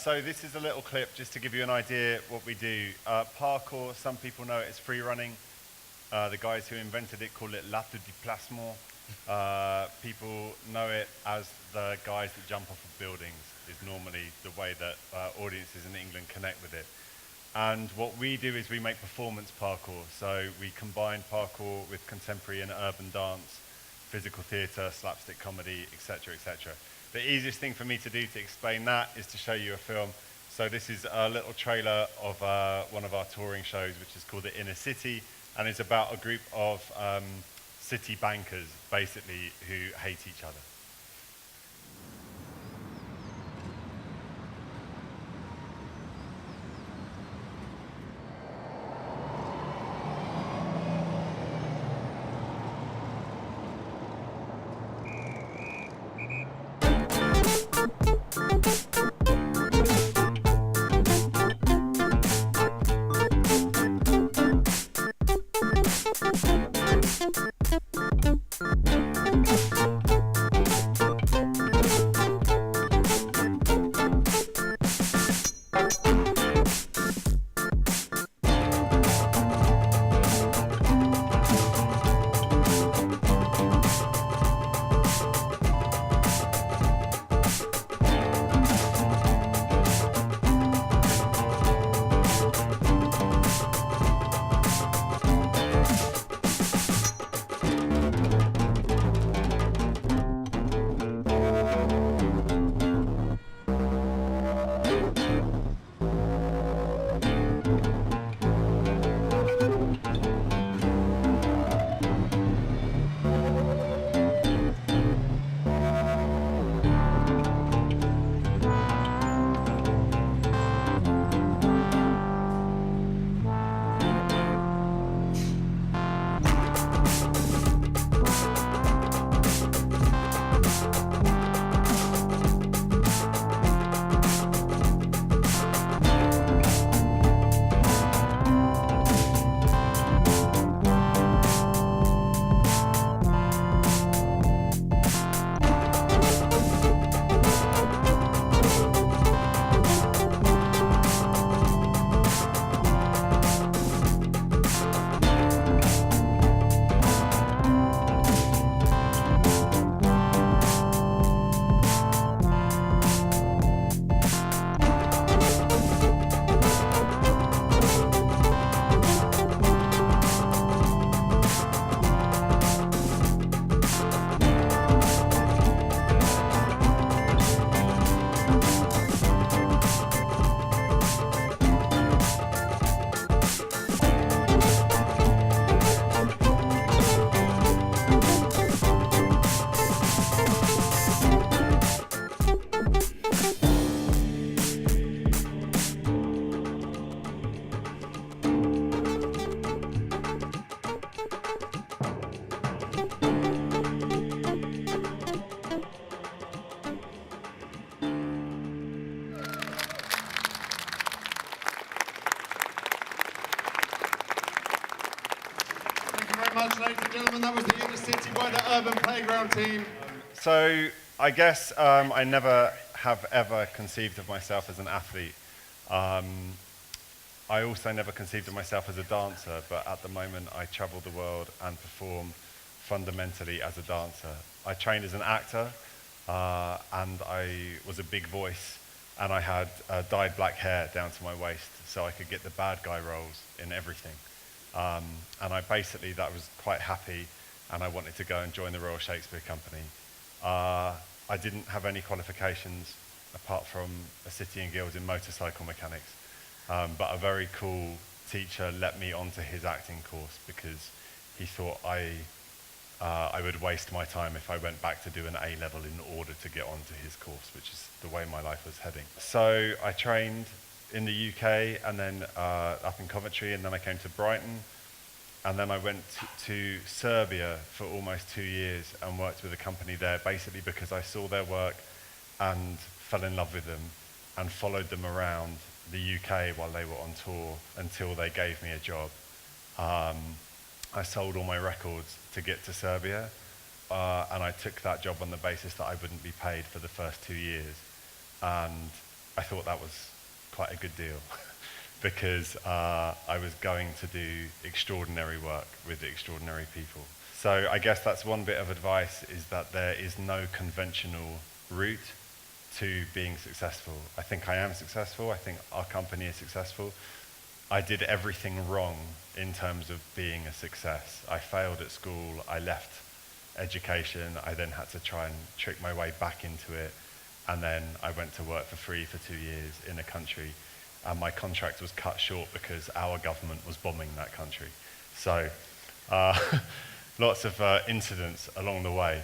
So this is a little clip just to give you an idea what we do. Parkour, some people know it as free running. The guys who invented it call it l'art du déplacement. People know it as the guys that jump off of buildings, is normally the way that audiences in England connect with it. And what we do is we make performance parkour. So we combine parkour with contemporary and urban dance, physical theatre, slapstick comedy, etc., etc. The easiest thing for me to do to explain that is to show you a film. So this is a little trailer of one of our touring shows, which is called The Inner City, and it's about a group of city bankers, basically, who hate each other. Much, ladies and gentlemen, that was the Inner City by the Urban Playground team. So I guess I never have ever conceived of myself as an athlete. I also never conceived of myself as a dancer, but at the moment I travel the world and perform fundamentally as a dancer. I trained as an actor, and I was a big voice, and I had dyed black hair down to my waist, so I could get the bad guy roles in everything. And that was quite happy, and I wanted to go and join the Royal Shakespeare Company. I didn't have any qualifications apart from a City and Guilds in motorcycle mechanics, but a very cool teacher let me onto his acting course because he thought I would waste my time if I went back to do an A-level in order to get onto his course, which is the way my life was heading. So I trained in the UK, and then up in Coventry, and then I came to Brighton, and then I went to Serbia for almost 2 years and worked with a company there, basically because I saw their work and fell in love with them and followed them around the UK while they were on tour until they gave me a job. I sold all my records to get to Serbia, and I took that job on the basis that I wouldn't be paid for the first 2 years. And I thought that was quite a good deal because I was going to do extraordinary work with extraordinary people. So I guess that's one bit of advice, is that there is no conventional route to being successful. I think I am successful. I think our company is successful. I did everything wrong in terms of being a success. I failed at school. I left education. I then had to try and trick my way back into it. And then I went to work for free for 2 years in a country. And my contract was cut short because our government was bombing that country. So lots of incidents along the way.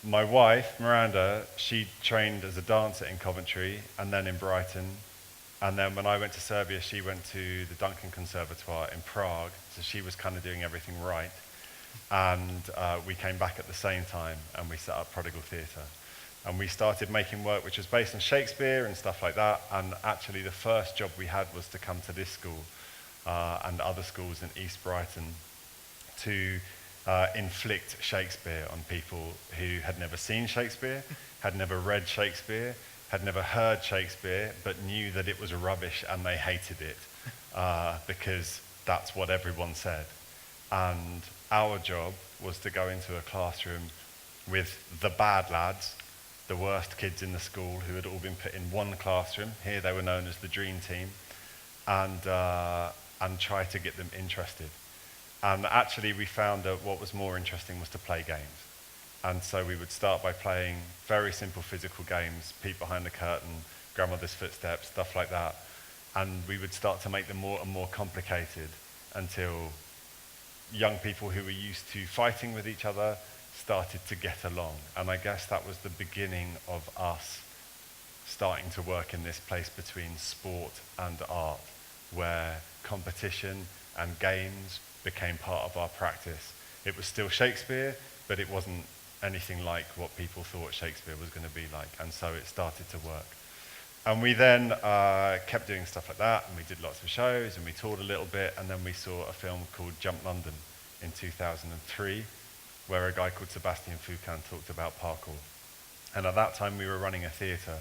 My wife, Miranda, she trained as a dancer in Coventry and then in Brighton. And then when I went to Serbia, she went to the Duncan Conservatoire in Prague. So she was kind of doing everything right. And we came back at the same time and we set up Prodigal Theatre. And we started making work which was based on Shakespeare and stuff like that. And actually the first job we had was to come to this school and other schools in East Brighton to inflict Shakespeare on people who had never seen Shakespeare, had never read Shakespeare, had never heard Shakespeare, but knew that it was rubbish and they hated it because that's what everyone said. And our job was to go into a classroom with the bad lads, the worst kids in the school who had all been put in one classroom. Here they were known as the Dream Team, and try to get them interested. And actually we found that what was more interesting was to play games. And so we would start by playing very simple physical games, peek behind the curtain, grandmother's footsteps, stuff like that. And we would start to make them more and more complicated until young people who were used to fighting with each other started to get along. And I guess that was the beginning of us starting to work in this place between sport and art, where competition and games became part of our practice. It was still Shakespeare, but it wasn't anything like what people thought Shakespeare was going to be like, and so it started to work. And we then kept doing stuff like that, and we did lots of shows, and we toured a little bit, and then we saw a film called Jump London in 2003, where a guy called Sebastian Foucan talked about parkour. And at that time, we were running a theatre,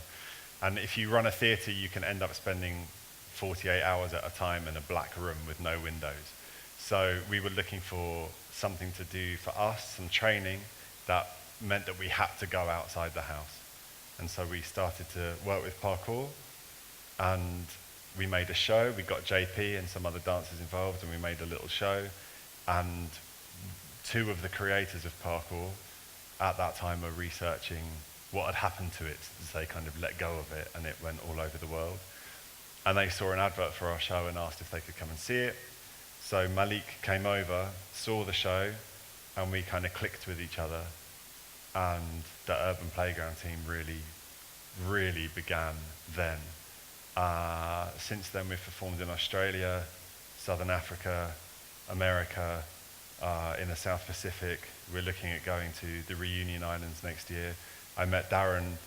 and if you run a theatre, you can end up spending 48 hours at a time in a black room with no windows. So we were looking for something to do for us, some training, that meant that we had to go outside the house. And so we started to work with parkour, and we made a show. We got JP and some other dancers involved, and we made a little show. And two of the creators of parkour at that time were researching what had happened to it, as they kind of let go of it, and it went all over the world. And they saw an advert for our show and asked if they could come and see it. So Malik came over, saw the show, and we kind of clicked with each other. And the Urban Playground team really began then. Since then, we've performed in Australia, Southern Africa, America, in the South Pacific. We're looking at going to the Reunion Islands next year. I met Darren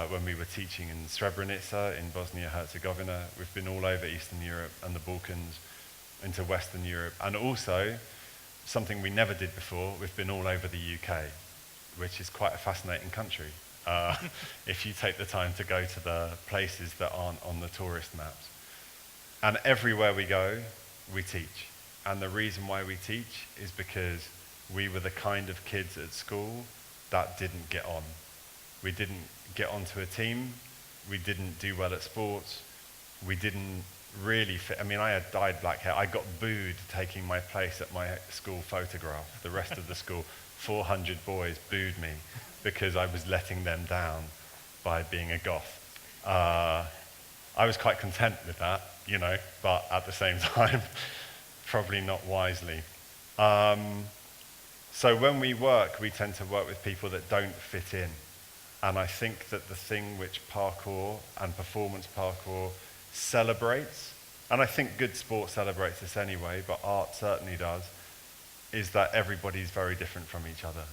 when we were teaching in Srebrenica in Bosnia-Herzegovina. We've been all over Eastern Europe and the Balkans, into Western Europe. And also, something we never did before, we've been all over the UK, which is quite a fascinating country. If you take the time to go to the places that aren't on the tourist maps. And everywhere we go, we teach. And the reason why we teach is because we were the kind of kids at school that didn't get on. We didn't get onto a team. We didn't do well at sports. We didn't really fit. I mean, I had dyed black hair. I got booed taking my place at my school photograph. The rest of the school, 400 boys booed me because I was letting them down by being a goth. I was quite content with that, you know, but at the same time, probably not wisely. So when we work, we tend to work with people that don't fit in. And I think that the thing which parkour and performance parkour celebrates, and I think good sport celebrates this anyway, but art certainly does, is that everybody's very different from each other.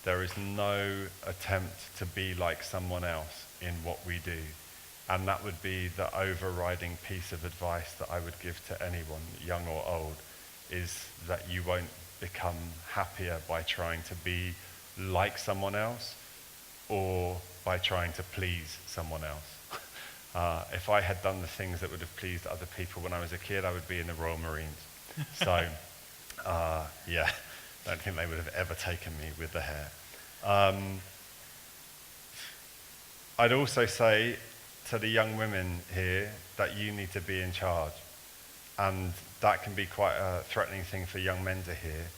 There is no attempt to be like someone else in what we do. And that would be the overriding piece of advice that I would give to anyone, young or old, is that you won't become happier by trying to be like someone else or by trying to please someone else. If I had done the things that would have pleased other people when I was a kid, I would be in the Royal Marines. So, yeah, I don't think they would have ever taken me with the hair. I'd also say to the young women here that you need to be in charge. And that can be quite a threatening thing for young men to hear.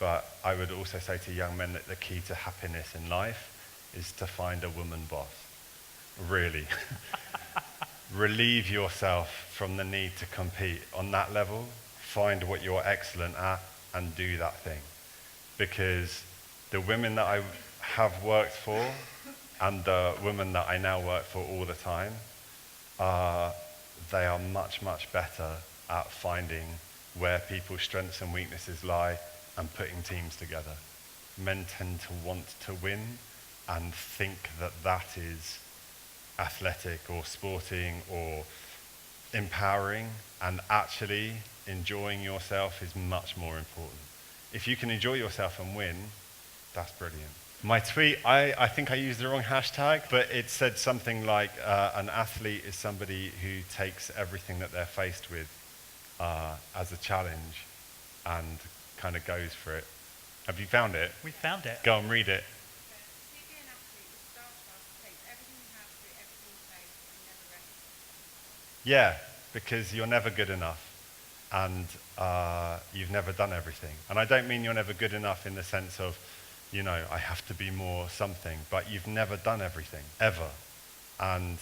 But I would also say to young men that the key to happiness in life is to find a woman boss. Really. Relieve yourself from the need to compete on that level. Find what you're excellent at and do that thing. Because the women that I have worked for and the women that I now work for all the time, they are much, much better at finding where people's strengths and weaknesses lie and putting teams together. Men tend to want to win and think that that is athletic or sporting or empowering, and actually enjoying yourself is much more important. If you can enjoy yourself and win, that's brilliant. My tweet, I think I used the wrong hashtag, but it said something like an athlete is somebody who takes everything that they're faced with as a challenge and kind of goes for it. Have you found it? We found it. Go and read it. Yeah, because you're never good enough and you've never done everything. And I don't mean you're never good enough in the sense of, you know, I have to be more something, but you've never done everything, ever. And,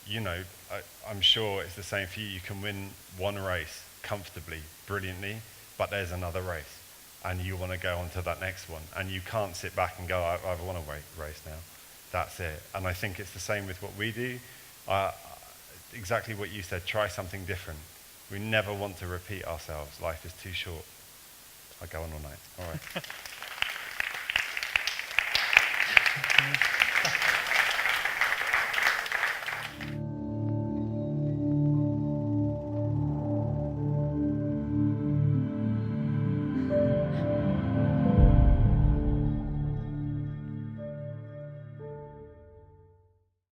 you know, I'm sure it's the same for you. You can win one race comfortably, brilliantly, but there's another race. And you want to go on to that next one. And you can't sit back and go, I want to race now. That's it. And I think it's the same with what we do. Exactly what you said, try something different. We never want to repeat ourselves. Life is too short. I go on all night. All right.